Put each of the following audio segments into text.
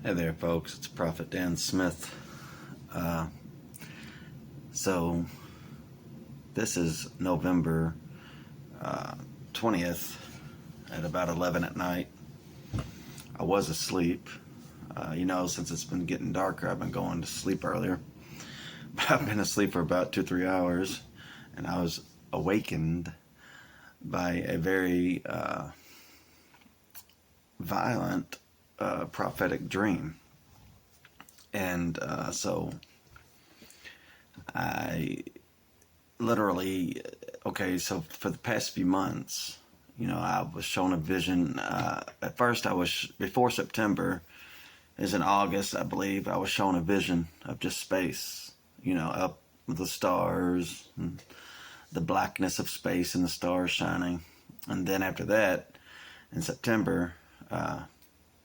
Hey there, folks. It's Prophet Dan Smith. So, this is November 20th at about 11 at night. I was asleep. Since it's been getting darker, I've been going to sleep earlier. But I've been asleep for about 2-3 hours, and I was awakened by a very violent prophetic dream. And so I literally, so for the past few months, I was shown a vision. At first, before September, is in August, I believe, I was shown a vision of just space, up with the stars and the blackness of space and the stars shining. And then after that, in September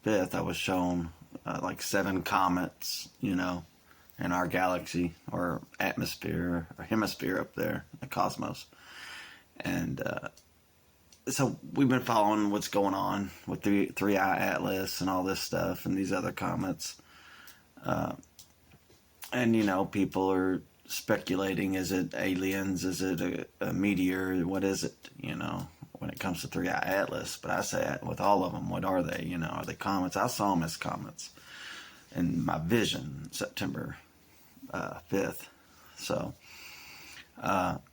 5th, I was shown like 7 comets, in our galaxy or atmosphere or hemisphere up there, the cosmos. And so we've been following what's going on with the 3-eye atlas and all this stuff and these other comets. And people are speculating, is it aliens? Is it a meteor? What is it, when it comes to 3-eye atlas? But I say with all of them, what are they? Are they comets? I saw them as comets in my vision, September 5th. So, not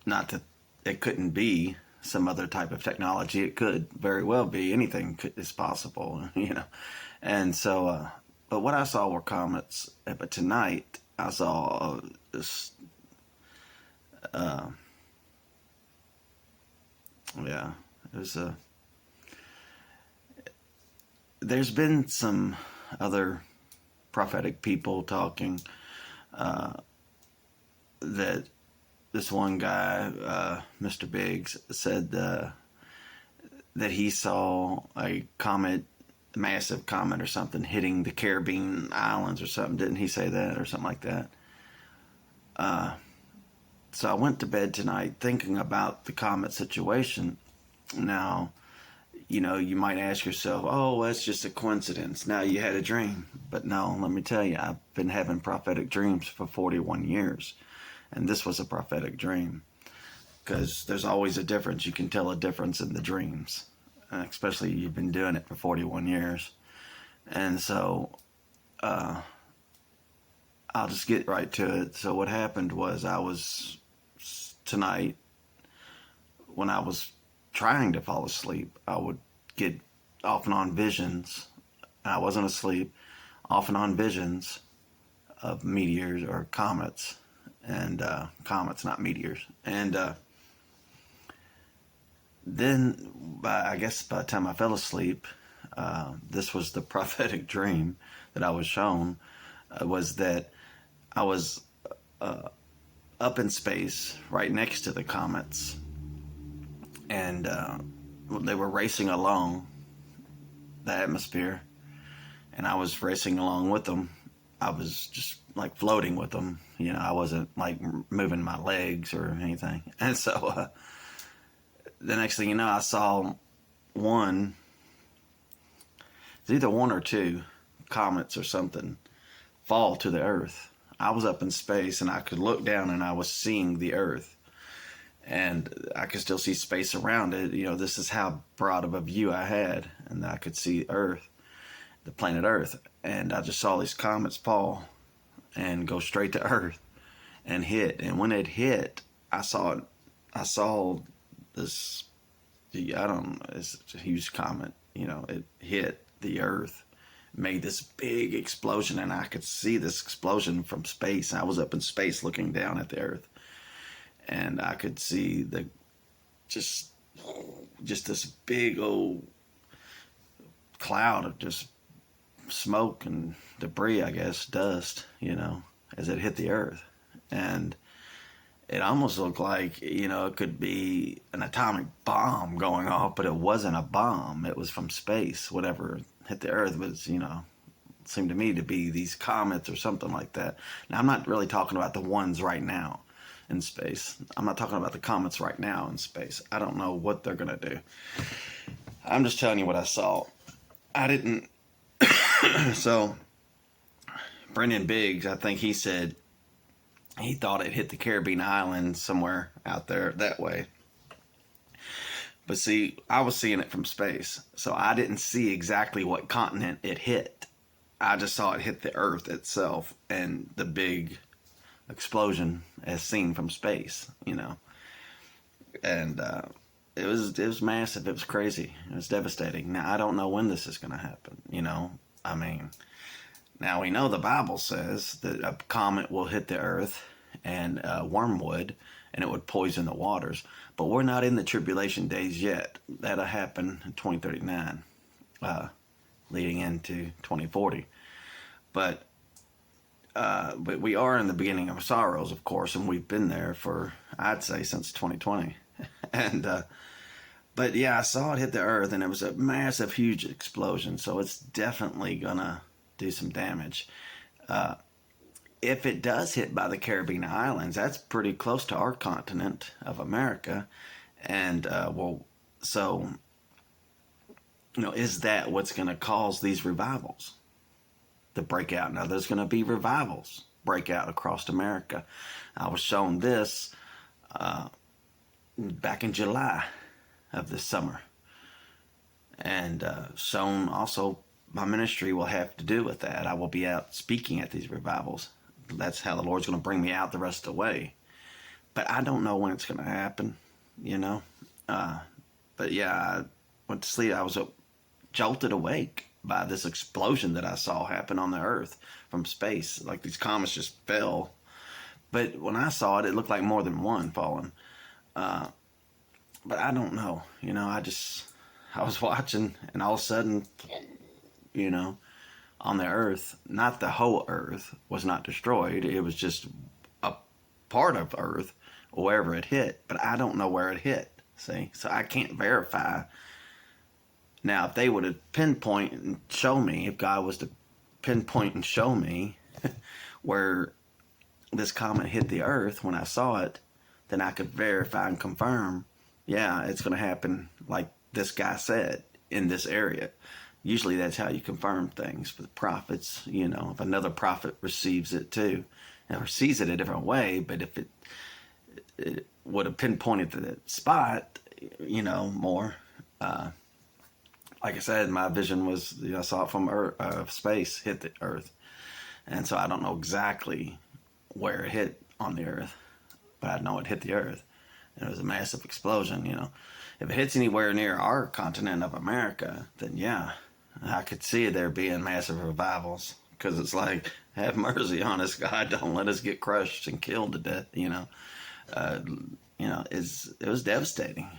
that it couldn't be some other type of technology. It could very well be. Anything is possible, And so, but what I saw were comets. But tonight, I saw this, it was there's been some other prophetic people talking that this one guy, Mr. Biggs, said that he saw a comet, a massive comet or something, hitting the Caribbean islands or something. Didn't he say that or something like that? So I went to bed tonight thinking about the comet situation. Now, you might ask yourself, oh, that's just a coincidence. Now you had a dream. But no, let me tell you, I've been having prophetic dreams for 41 years. And this was a prophetic dream. Because there's always a difference. You can tell a difference in the dreams. Especially you've been doing it for 41 years. And so, I'll just get right to it. So what happened was tonight, when I was trying to fall asleep, I would get off and on visions. I wasn't asleep, off and on visions of meteors or comets, and comets, not meteors. And then, I guess by the time I fell asleep, this was the prophetic dream that I was shown, was that I was up in space right next to the comets, and they were racing along the atmosphere, and I was racing along with them. I was just like floating with them, I wasn't like moving my legs or anything. And so the next thing you know, I saw it's either 1 or 2 comets or something fall to the earth. I was up in space and I could look down and I was seeing the earth, and I could still see space around it. This is how broad of a view I had, and I could see Earth, the planet Earth. And I just saw these comets fall and go straight to Earth and hit. And when it hit, I saw this, it's a huge comet, it hit the Earth, made this big explosion, and I could see this explosion from space. I was up in space looking down at the Earth, and I could see just this big old cloud of just smoke and debris, I guess, dust, as it hit the Earth. And it almost looked like, it could be an atomic bomb going off, but it wasn't a bomb. It was from space. Whatever hit the Earth was, seemed to me to be these comets or something like that. Now, I'm not really talking about the ones right now in space. I'm not talking about the comets right now in space. I don't know what they're going to do. I'm just telling you what I saw. I didn't So Brendan Biggs, I think he said he thought it hit the Caribbean islands somewhere out there that way. But see, I was seeing it from space, so I didn't see exactly what continent it hit. I just saw it hit the Earth itself and the big explosion as seen from space, And it was massive. It was crazy. It was devastating. Now I don't know when this is going to happen. I mean, now we know the Bible says that a comet will hit the Earth and wormwood, and it would poison the waters. But we're not in the tribulation days yet. That'll happen in 2039, leading into 2040. But we are in the beginning of sorrows, of course, and we've been there for, I'd say, since 2020. But yeah, I saw it hit the Earth, and it was a massive, huge explosion. So it's definitely gonna do some damage. If it does hit by the Caribbean islands, that's pretty close to our continent of America, and so is that what's going to cause these revivals to break out? Now, there's going to be revivals break out across America. I was shown this back in July of this summer, and shown also my ministry will have to do with that. I will be out speaking at these revivals. That's how the Lord's going to bring me out the rest of the way. But I don't know when it's going to happen, But yeah, I went to sleep. I was jolted awake by this explosion that I saw happen on the Earth from space. Like these comets just fell. But when I saw it, it looked like more than one falling. But I don't know. I was watching, and all of a sudden, on the Earth, not the whole Earth was not destroyed. It was just a part of Earth, wherever it hit. But I don't know where it hit. See, so I can't verify. Now, if they would have pinpoint and show me, if God was to pinpoint and show me where this comet hit the Earth when I saw it, then I could verify and confirm, yeah, it's going to happen like this guy said in this area. Usually that's how you confirm things with prophets. If another prophet receives it too, or sees it a different way, but if it would have pinpointed to that spot, more. Like I said, my vision was, I saw it from Earth, space hit the Earth. And so I don't know exactly where it hit on the Earth, but I know it hit the Earth. And it was a massive explosion, If it hits anywhere near our continent of America, then yeah, I could see there being massive revivals, because it's like, have mercy on us, God. Don't let us get crushed and killed to death. It was devastating.